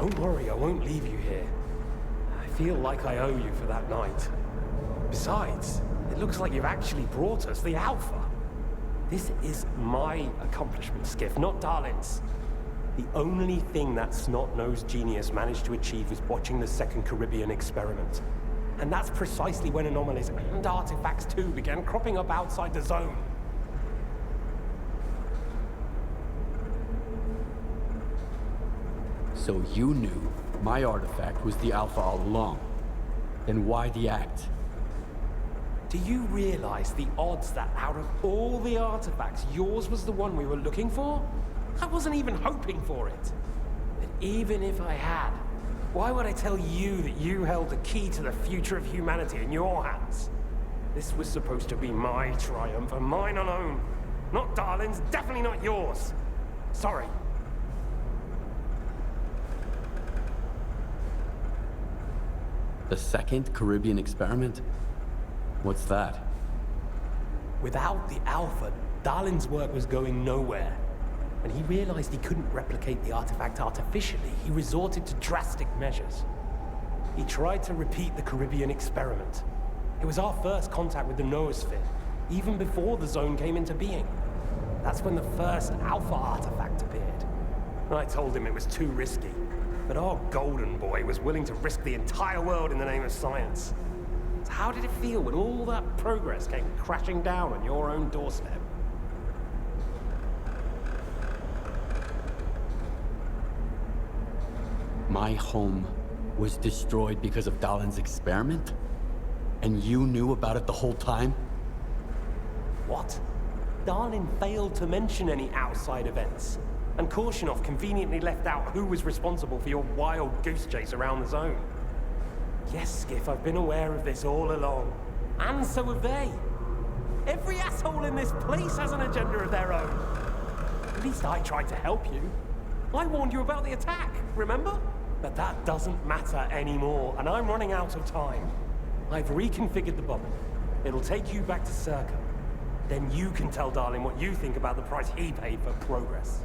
Don't worry, I won't leave you here. I feel like I owe you for that night. Besides, it looks like you've actually brought us the Alpha. This is my accomplishment, Skif, not Darlin's. The only thing that snot-nosed genius managed to achieve was watching the second Caribbean experiment. And that's precisely when anomalies and artifacts too began cropping up outside the zone. So you knew my artifact was the Alpha all along. Then why the act? Do you realize the odds that out of all the artifacts, yours was the one we were looking for? I wasn't even hoping for it. But even if I had, why would I tell you that you held the key to the future of humanity in your hands? This was supposed to be my triumph, and mine alone. Not Darlin's, definitely not yours. Sorry. The second Caribbean experiment? What's that? Without the Alpha, Darlin's work was going nowhere. When he realized he couldn't replicate the artifact artificially, he resorted to drastic measures. He tried to repeat the Caribbean experiment. It was our first contact with the noosphere, even before the zone came into being. That's when the first Alpha artifact appeared. I told him it was too risky, but our golden boy was willing to risk the entire world in the name of science. So how did it feel when all that progress came crashing down on your own doorstep? My home was destroyed because of Dalin's experiment? And you knew about it the whole time? What? Darlin failed to mention any outside events, and Korshunov conveniently left out who was responsible for your wild goose chase around the zone. Yes, Skif, I've been aware of this all along. And so have they. Every asshole in this place has an agenda of their own. At least I tried to help you. I warned you about the attack, remember? But that doesn't matter anymore, and I'm running out of time. I've reconfigured the bubble. It'll take you back to Circa. Then you can tell Darlin what you think about the price he paid for progress.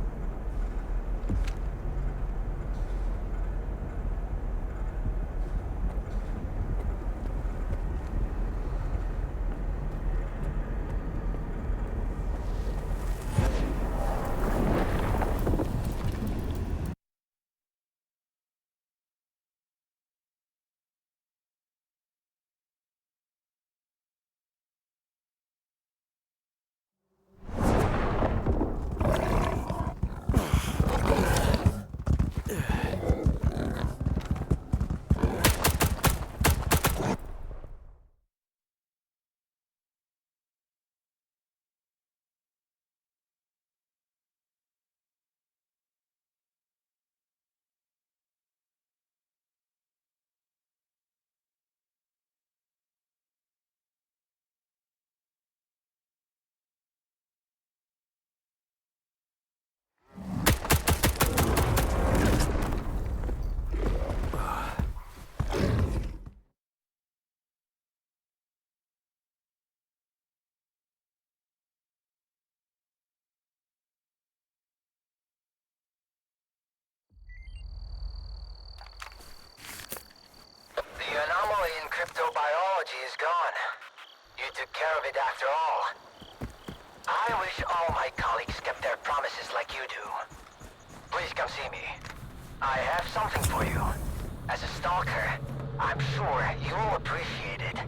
Cryptobiology is gone. You took care of it after all. I wish all my colleagues kept their promises like you do. Please come see me. I have something for you. As a Stalker, I'm sure you'll appreciate it.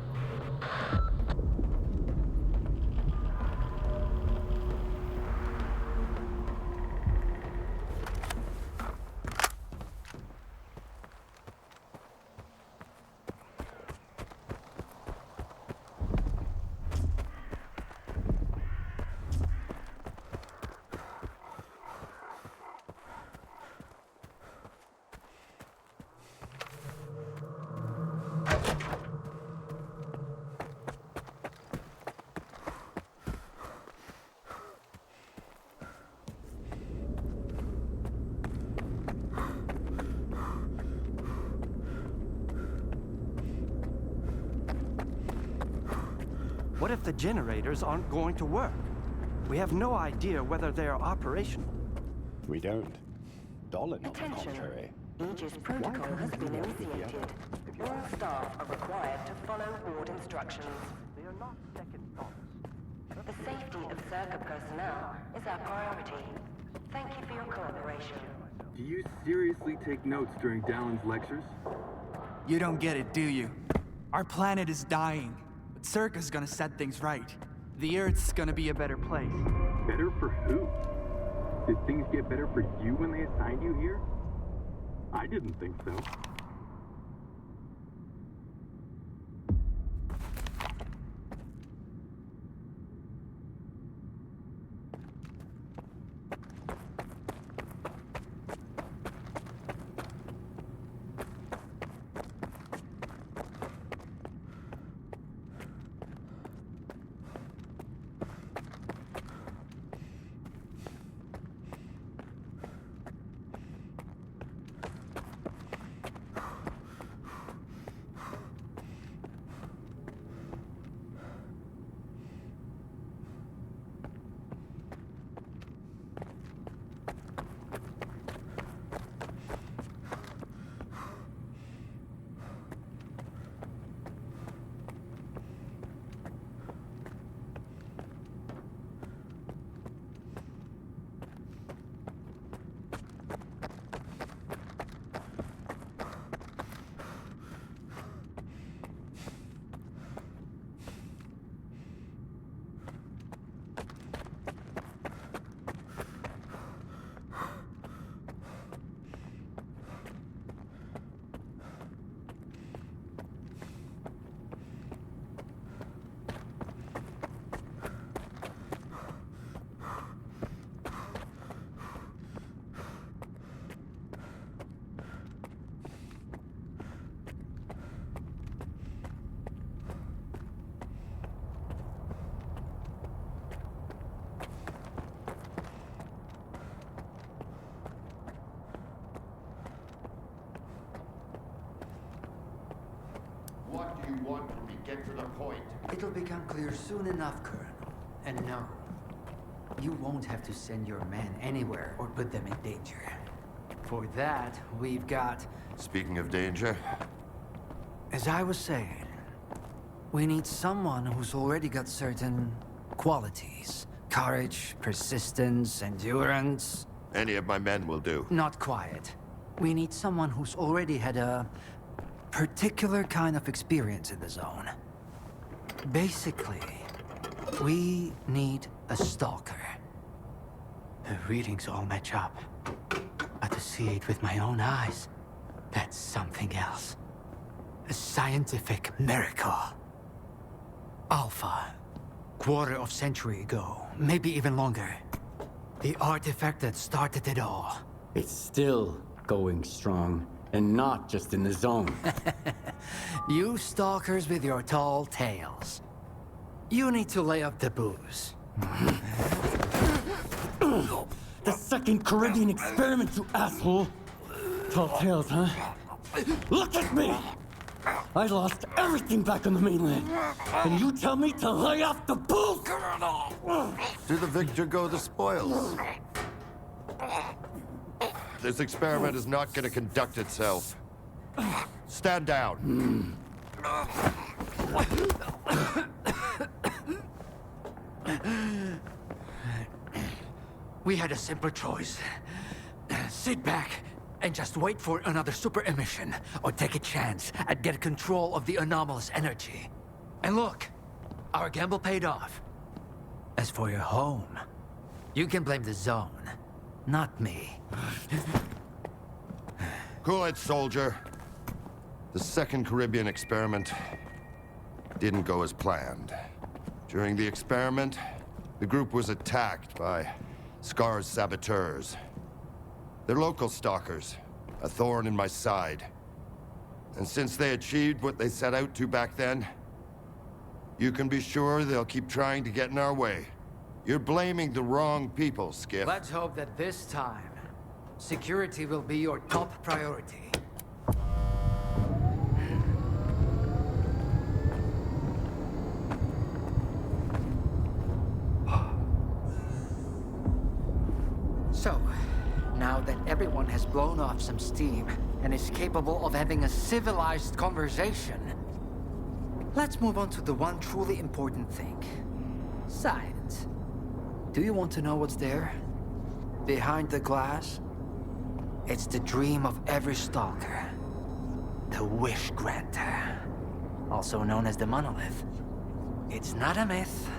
What if the generators aren't going to work? We have no idea whether they are operational. We don't. Dolan, on the contrary. Aegis protocol has been initiated. All staff are required to follow ward instructions. They are not second thoughts. The safety of Circuit personnel is our priority. Thank you for your cooperation. Do you seriously take notes during Dallin's lectures? You don't get it, do you? Our planet is dying, but Circa's gonna set things right. The Earth's gonna be a better place. Better for who? Did things get better for you when they assigned you here? I didn't think so. What do you want from me? Get to the point. It'll become clear soon enough, Colonel. And no, you won't have to send your men anywhere or put them in danger. For that, we've got... Speaking of danger, As I was saying, we need someone who's already got certain qualities. Courage, persistence, endurance. any of my men will do. Not quiet. We need someone who's already had a particular kind of experience in the zone. Basically, we need a stalker. The readings all match up. But to see it with my own eyes, that's something else. A scientific miracle. Alpha. Quarter of century ago, maybe even longer. The artifact that started it all. It's still going strong, and not just in the zone. You stalkers with your tall tales. You need to lay up the booze. The second Caribbean experiment, you asshole! Tall tales, huh? Look at me! I lost everything back on the mainland. And you tell me to lay off the booze? To the victor go the spoils. This experiment is not going to conduct itself. Stand down. We had a simple choice. Sit back and just wait for another super emission, or take a chance at get control of the anomalous energy. And look, our gamble paid off. As for your home, you can blame the zone, not me. Cool it, soldier. The second Caribbean experiment didn't go as planned. During the experiment, the group was attacked by Scar's saboteurs. They're local stalkers, a thorn in my side. And since they achieved what they set out to back then, you can be sure they'll keep trying to get in our way. You're blaming the wrong people, Skif. Let's hope that this time, security will be your top priority. So, Now that everyone has blown off some steam and is capable of having a civilized conversation, let's move on to the one truly important thing. Science. Do you want to know what's there? Behind the glass? It's the dream of every stalker. The Wish Granter. Also known as the Monolith. It's not a myth,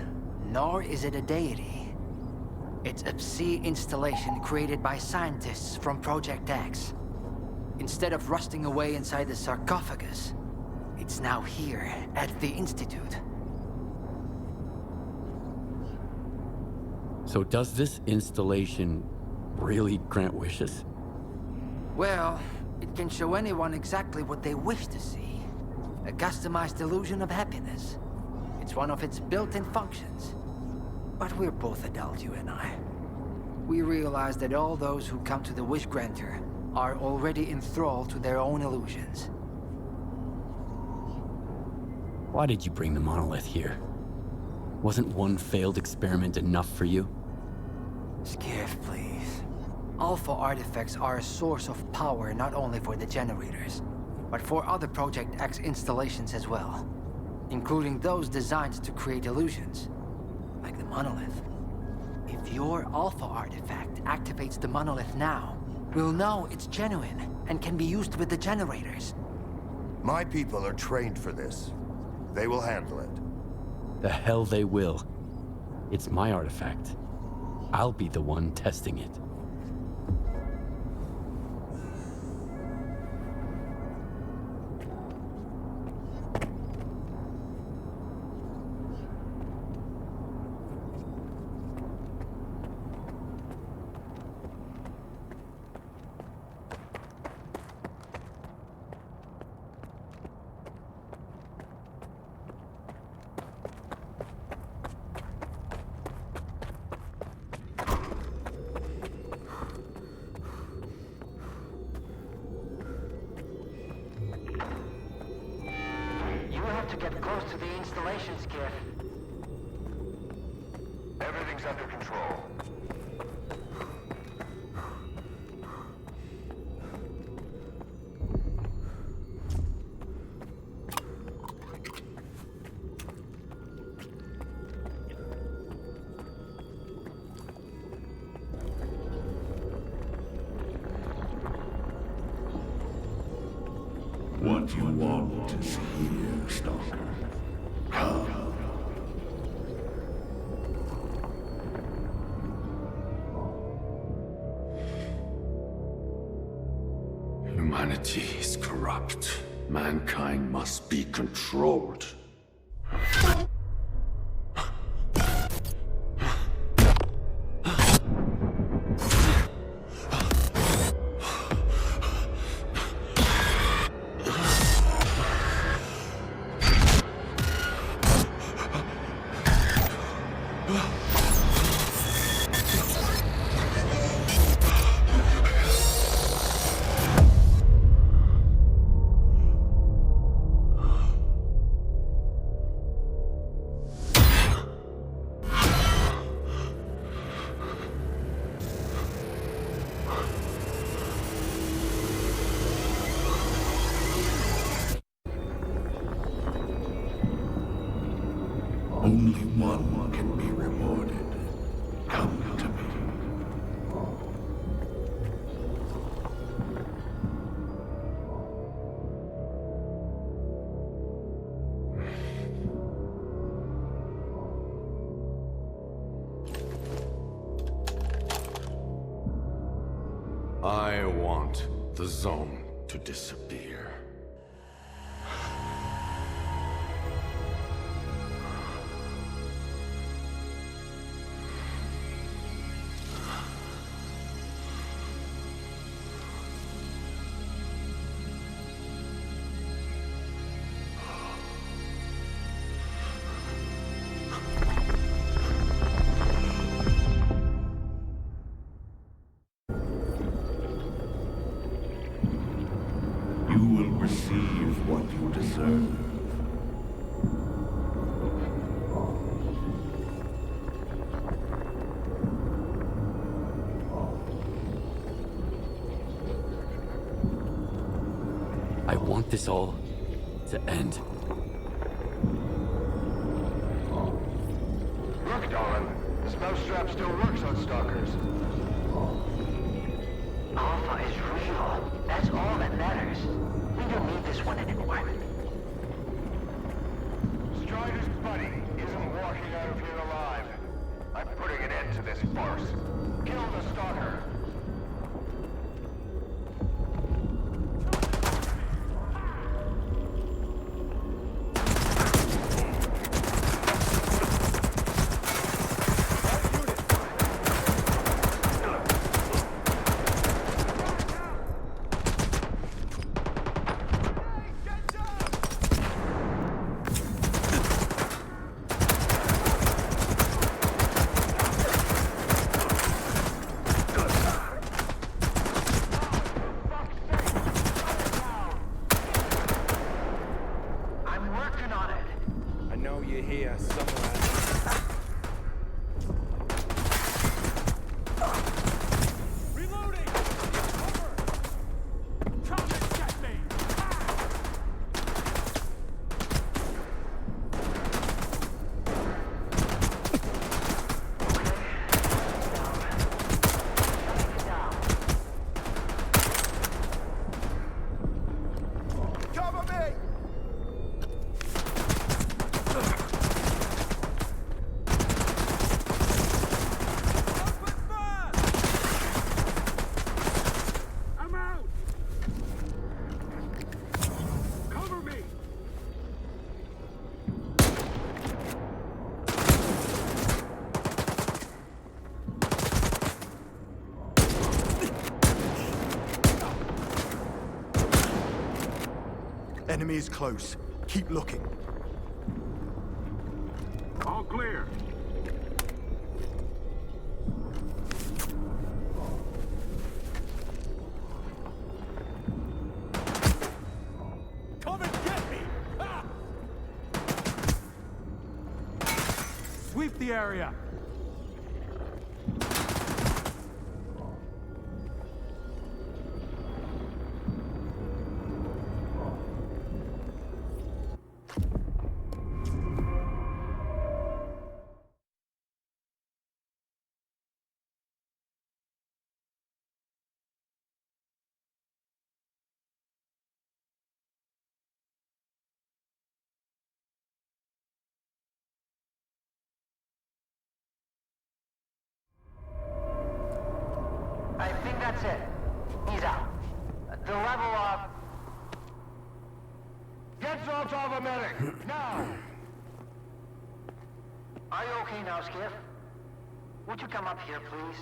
nor is it a deity. It's a sea installation created by scientists from Project X. Instead of rusting away inside the sarcophagus, it's now here at the Institute. So does this installation really grant wishes? Well, it can show anyone exactly what they wish to see. A customized illusion of happiness. It's one of its built-in functions. But we're both adults, you and I. We realize that all those who come to the Wish Granter are already enthralled to their own illusions. Why did you bring the monolith here? Wasn't one failed experiment enough for you? Skif, please. Alpha artifacts are a source of power not only for the generators, but for other Project X installations as well. Including those designed to create illusions, like the monolith. If your Alpha artifact activates the monolith now, we'll know it's genuine and can be used with the generators. My people are trained for this. They will handle it. The hell they will. It's my artifact. I'll be the one testing it. To get close to the installation, Skif. Everything's under control. What you want is here, Stalker. Come. Humanity is corrupt. Mankind must be controlled. Only one can be rewarded. Come to me. I want the zone to disappear. You will receive what you deserve. I want this all to end. Look, darling. The spell strap still works on stalkers. Alpha is real. That's all that matters. We don't need this one anymore. Strider's buddy isn't walking out of here alive. I'm putting an end to this farce. Kill the stalker. Enemy is close. Keep looking. All clear. Come and get me! Ah! Sweep the area! I think that's it. He's out. The level of... Get Zolt's off a medic! Now! Are you okay now, Skif? Would you come up here, please?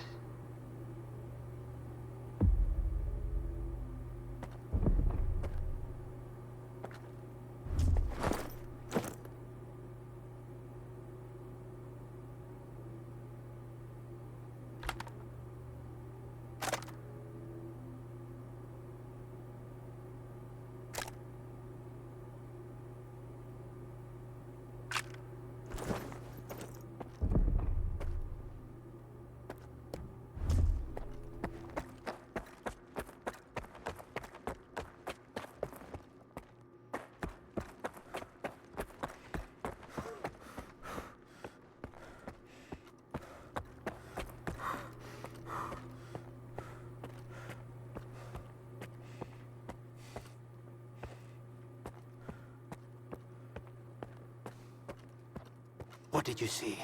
What did you see?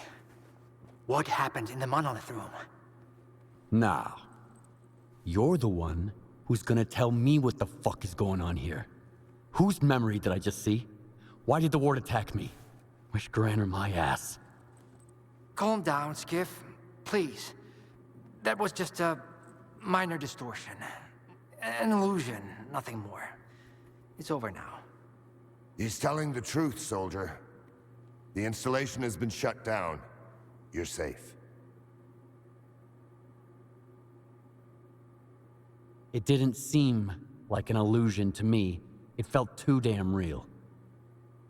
What happened in the monolith room? Now, you're the one who's gonna tell me what the fuck is going on here. Whose memory did I just see? Why did the ward attack me? Wish Granner my ass. Calm down, Skif. Please. That was just a minor distortion. An illusion, nothing more. It's over now. He's telling the truth, soldier. The installation has been shut down. You're safe. It didn't seem like an illusion to me. It felt too damn real.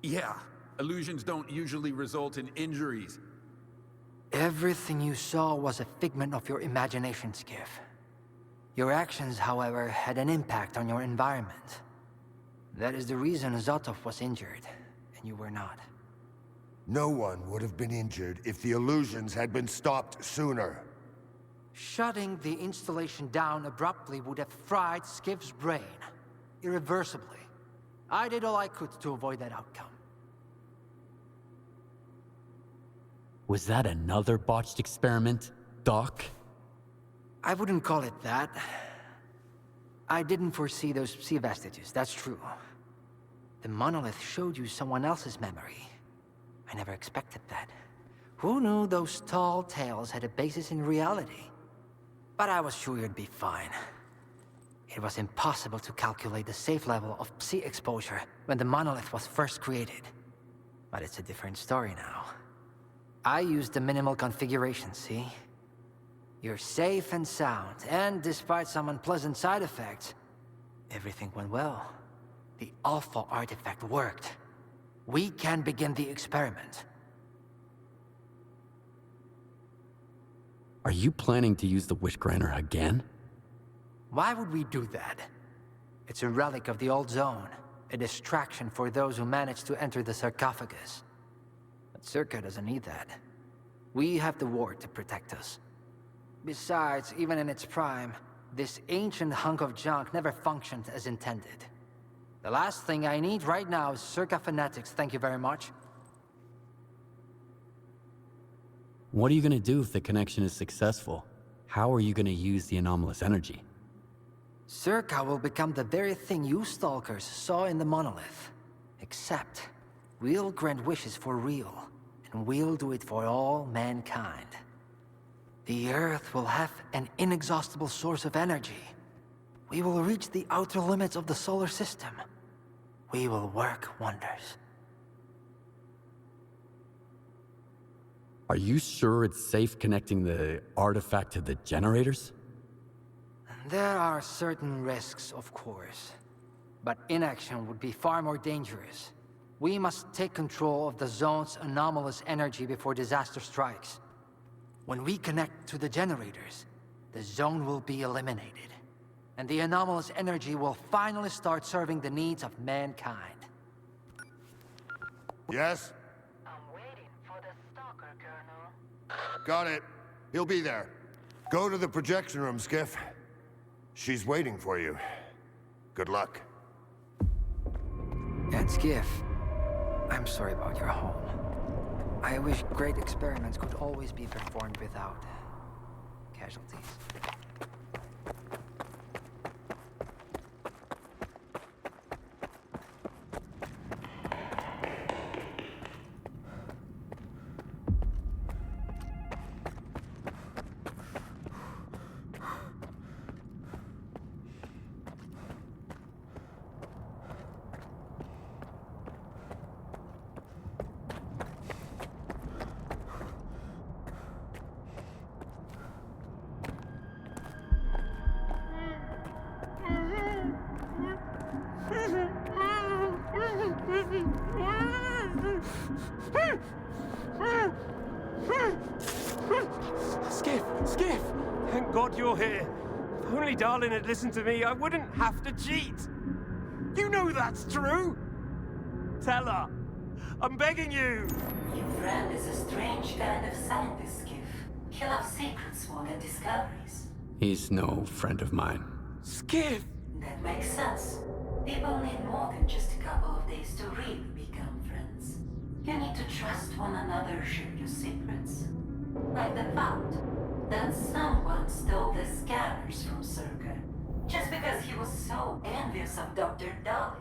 Yeah, illusions don't usually result in injuries. Everything you saw was a figment of your imagination, Skif. Your actions, however, had an impact on your environment. That is the reason Zotov was injured, and you were not. No one would have been injured if the illusions had been stopped sooner. Shutting the installation down abruptly would have fried Skif's brain. Irreversibly. I did all I could to avoid that outcome. Was that another botched experiment, Doc? I wouldn't call it that. I didn't foresee those sea vestiges, that's true. The monolith showed you someone else's memory. I never expected that. Who knew those tall tales had a basis in reality? But I was sure you'd be fine. It was impossible to calculate the safe level of Psi exposure when the monolith was first created. But it's a different story now. I used the minimal configuration, see? You're safe and sound, and despite some unpleasant side effects, everything went well. The Alpha artifact worked. We can begin the experiment. Are you planning to use the Wishgranter again? Why would we do that? It's a relic of the old zone, a distraction for those who managed to enter the sarcophagus. But Circa doesn't need that. We have the ward to protect us. Besides, even in its prime, this ancient hunk of junk never functioned as intended. The last thing I need right now is Circa fanatics, thank you very much. What are you gonna do if the connection is successful? How are you gonna use the anomalous energy? Circa will become the very thing you Stalkers saw in the monolith. Except, we'll grant wishes for real, and we'll do it for all mankind. The Earth will have an inexhaustible source of energy. We will reach the outer limits of the solar system. We will work wonders. Are you sure it's safe connecting the artifact to the generators? There are certain risks, of course. But inaction would be far more dangerous. We must take control of the zone's anomalous energy before disaster strikes. When we connect to the generators, the zone will be eliminated. And the anomalous energy will finally start serving the needs of mankind. Yes? I'm waiting for the Stalker, Colonel. Got it. He'll be there. Go to the projection room, Skif. She's waiting for you. Good luck. And Skif, I'm sorry about your home. I wish great experiments could always be performed without casualties. Skif! Thank God you're here. If only Darlin had listened to me, I wouldn't have to cheat. You know that's true. Tell her. I'm begging you. Your friend is a strange kind of scientist, Skif. He loves secrets more than discoveries. He's no friend of mine. Skif! That makes sense. People need more than just a couple of days to really become friends. You need to trust one another, share your secrets. Like the fact that someone stole the scanners from Circa just because he was so envious of Dr. Dolly.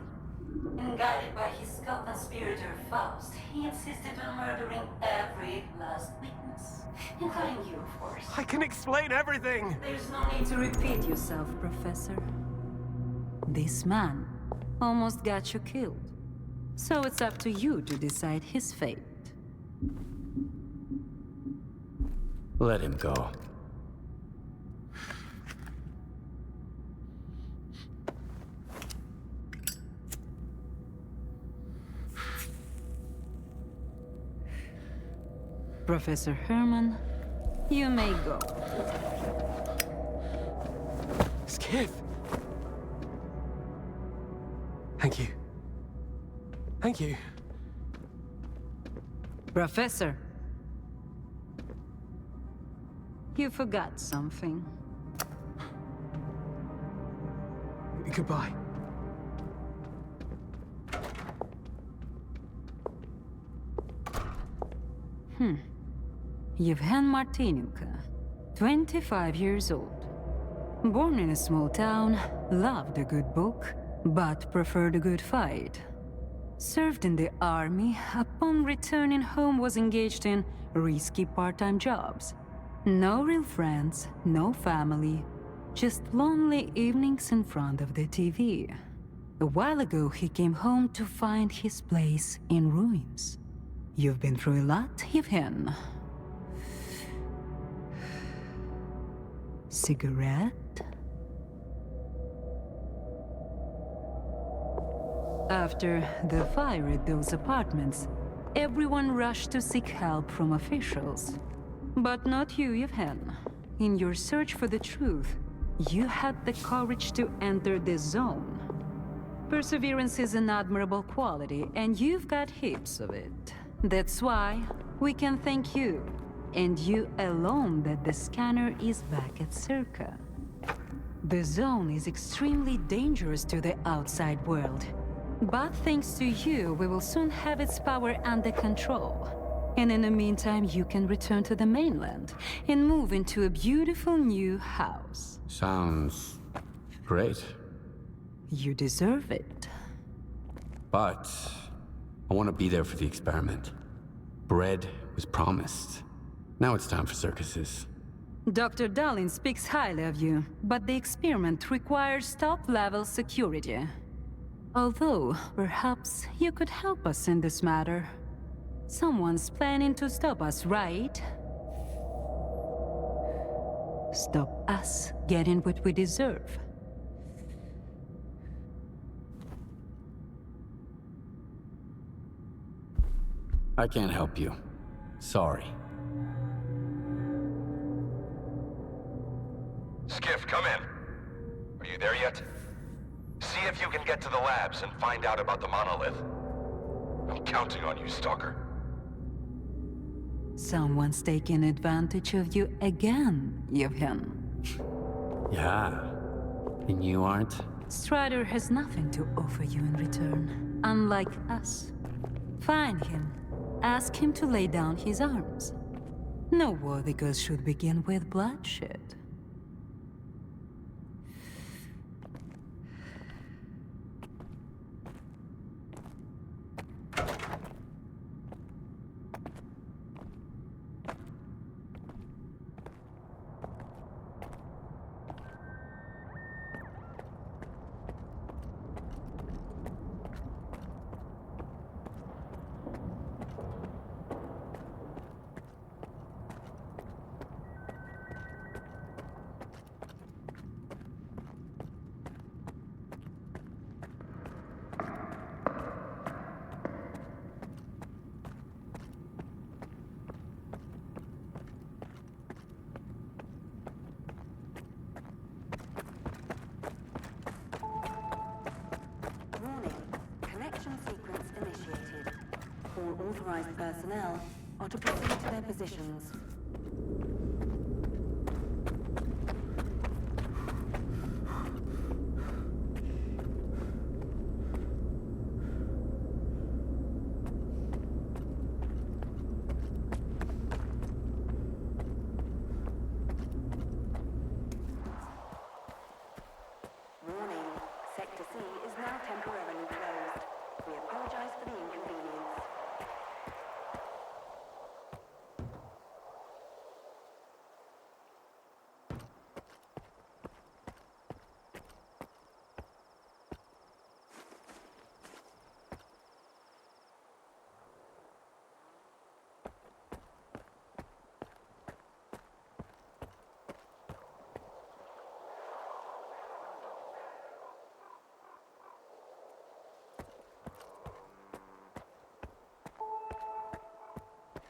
And guided by his co-conspirator Faust, he insisted on murdering every last witness, including you, of course. I can explain everything. There's no need to Repeat yourself, Professor. This man almost got you killed. So it's up to you to decide his fate. Let him go. Professor Herman, you may go. Skif! Thank you. Thank you. Professor. You forgot something. Goodbye. Yevhen Martinenko, 25 years old. Born in a small town, loved a good book, but preferred a good fight. Served in the army, upon returning home was engaged in risky part-time jobs. No real friends, no family, just lonely evenings in front of the TV. A while ago, he came home to find his place in ruins. You've been through a lot, Yevhen. Cigarette? After the fire at those apartments, everyone rushed to seek help from officials. But not you, Yevhen. In your search for the truth, you had the courage to enter the zone. Perseverance is an admirable quality, and you've got heaps of it. That's why we can thank you, and you alone, that the scanner is back at Circa. The zone is extremely dangerous to the outside world. But thanks to you, we will soon have its power under control. And in the meantime, you can return to the mainland and move into a beautiful new house. Sounds great. You deserve it. But I want to be there for the experiment. Bread was promised. Now it's time for circuses. Dr. Darling speaks highly of you, but the experiment requires top-level security. Although, perhaps you could help us in this matter. Someone's planning to stop us, right? Stop us getting what we deserve. I can't help you. Sorry. Skif, come in. Are you there yet? See if you can get to the labs and find out about the monolith. I'm counting on you, Stalker. Someone's taking advantage of you again, Yevhen. Yeah. And you aren't? Strider has nothing to offer you in return, unlike us. Find him. Ask him to lay down his arms. No worthy cause should begin with bloodshed. Authorized personnel are to proceed to their positions. Warning, Sector C is now temporarily closed. We apologize for the inconvenience.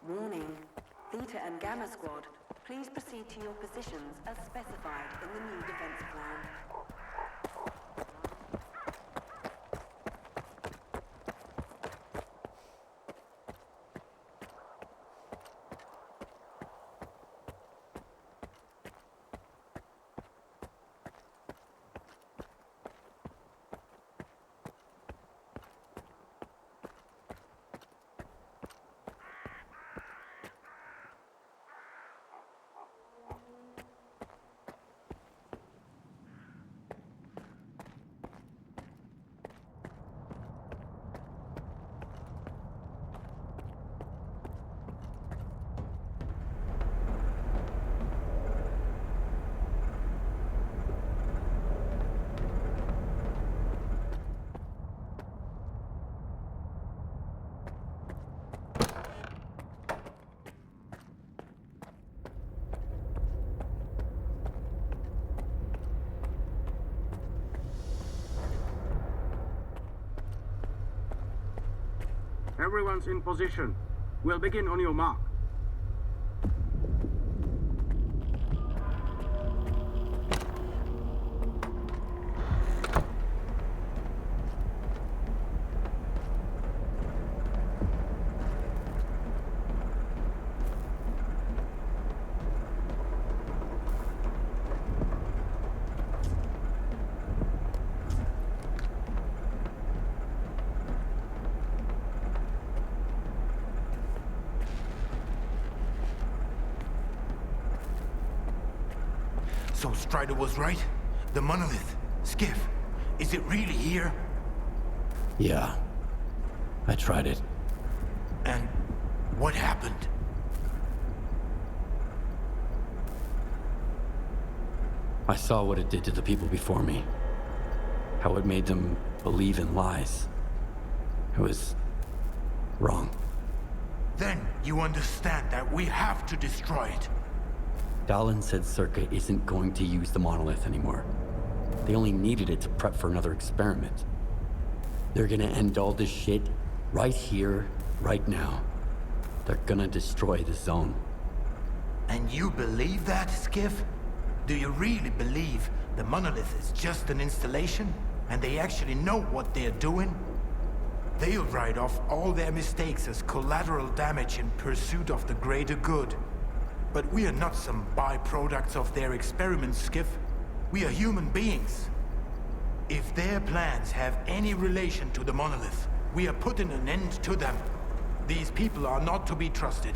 Warning, Theta and Gamma Squad, please proceed to your positions as specified in the new defense plan. Everyone's in position. We'll begin on your mark. So Strider was right? The monolith, Skif, is it really here? Yeah. I tried it. And what happened? I saw what it did to the people before me. How it made them believe in lies. It was wrong. Then you understand that we have to destroy it. Dallin said Circa isn't going to use the monolith anymore. They only needed it to prep for another experiment. They're gonna end all this shit right here, right now. They're gonna destroy the zone. And you believe that, Skif? Do you really believe the monolith is just an installation, and they actually know what they're doing? They'll write off all their mistakes as collateral damage in pursuit of the greater good. But we are not some byproducts of their experiments, Skif. We are human beings. If their plans have any relation to the monolith, we are putting an end to them. These people are not to be trusted.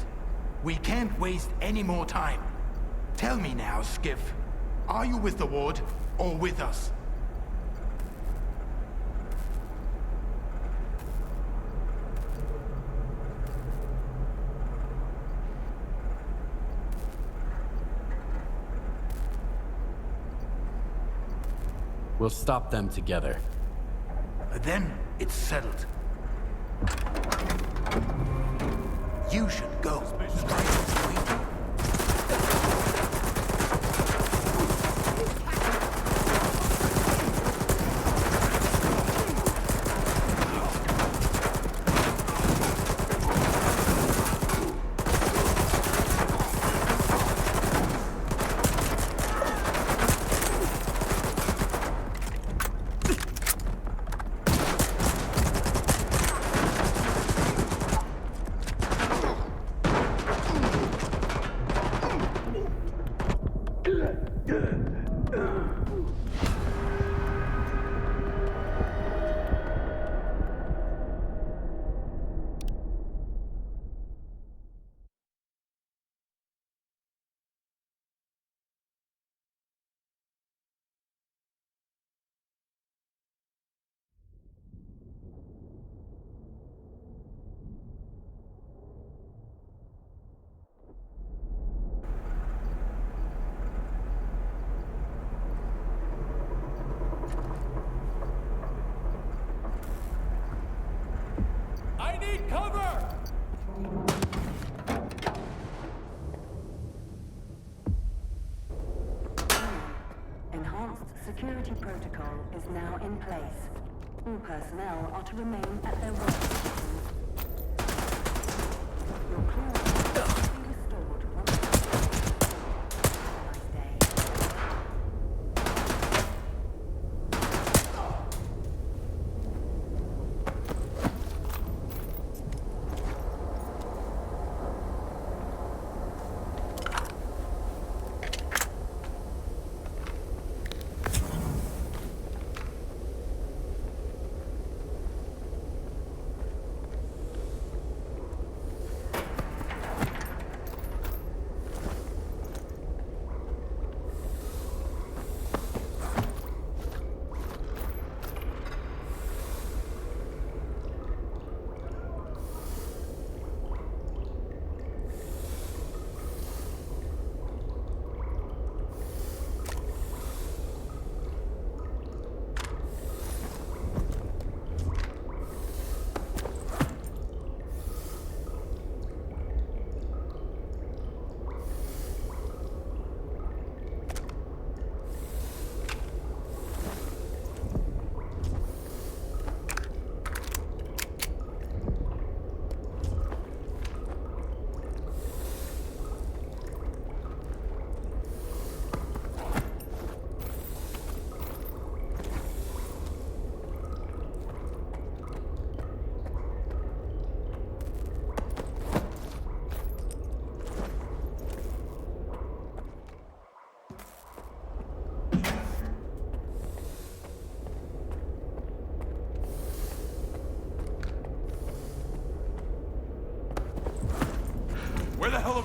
We can't waste any more time. Tell me now, Skif, are you with the Ward or with us? We'll stop them together. Then it's settled. You should go. I need cover! Enhanced security protocol is now in place. All personnel are to remain at their work stations. Your clearance will be restored once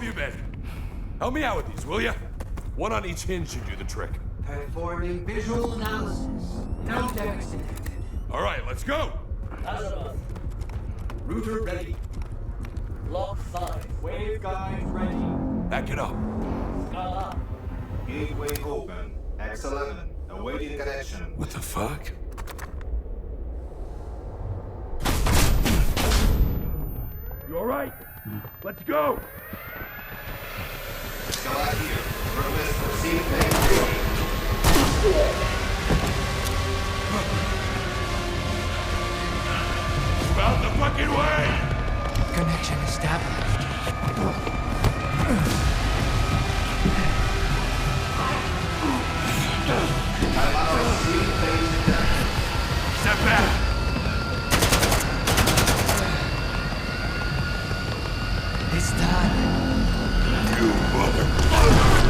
you men. Help me out with these, will ya? One on each hinge should do the trick. Performing visual analysis. No damage detected. All right, let's go. Azeroth. Router ready. Lock 5. Waveguide ready. Back it up. Scala. Gateway open. X11. Awaiting connection. What the fuck? You all right? Let's go. Scala here. Request received and Move out the fucking way! Connection established. Step back! It's done. You motherfucker!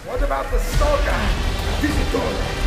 What about the Stalker? Visitor!